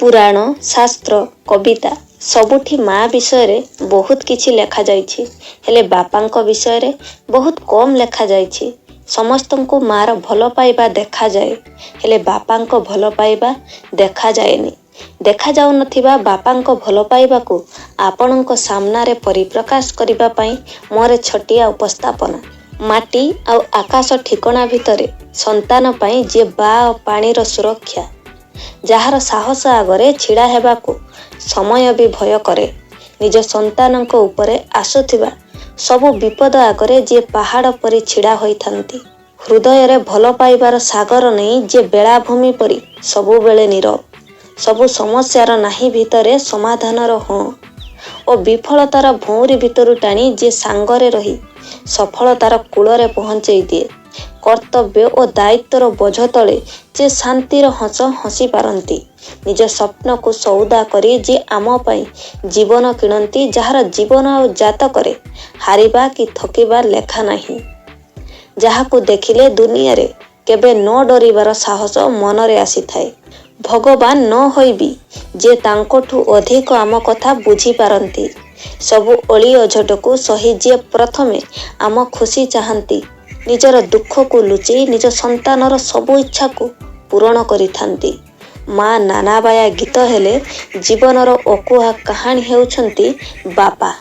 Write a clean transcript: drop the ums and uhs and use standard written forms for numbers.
पुराण शास्त्र कविता सबुठी माँ विषय बहुत किछि लेखा जाइछि हेले बापांक विषय बहुत कम लेखा जाइछि। समस्तंकु मार भल पाइबा देखा जाए हेले बापांक भल पाइबा देखा जाएनी। देखा जाउ नथिबा बापांक भल पाइबाकु आपणंक सामनारे परिप्रकाश करिबा पई मोर छटिया उपस्थापना। माटी आ आकाश ठिकणा भितरे संतान पई जे बा पानीर सुरक्षा, जार साहस आगरे छिड़ा हेबाकु समय भी भय करे। निज संतानक उपरे आसुथिबा सबु विपद आगरे जे पहाड़ परी छिड़ा होइथांती। हृदय रे भल पाइबार सागर नहीं जे बेलाभूमि परी सबु बेले नीरव। सबु समस्यार नाही भितरे समाधानर हाँ और विफलतार भौरी भितरु टाणी जे सांगरे रही सफलतार कूलरे पहुंचई दिए। कर्तव्य और दायित्वर बोझ तले जे शांतिर हस हसी पारती। निज स्वप्न को सौदा करी जे आम पाई जीवन किणती, जार जीवन और जातकरे हारिबा कि थकिबा लेखा नहीं। जहाकू देखिले दुनिया रे केबे न डरिबार साहस मनरे आसी थाए। भगवान न होइबी जे तांकोठू अधिक आम कथा बुझी पारती। सबु अली अझटकू सही जे प्रथमे आम खुशी चाहती, निजर दुख को लुचेई निज संतानर सबु इच्छा को पूरण करिथांती। माँ नानाबाया गीत हेले जीवनर अकुहा कहानी हेउछंती बापा।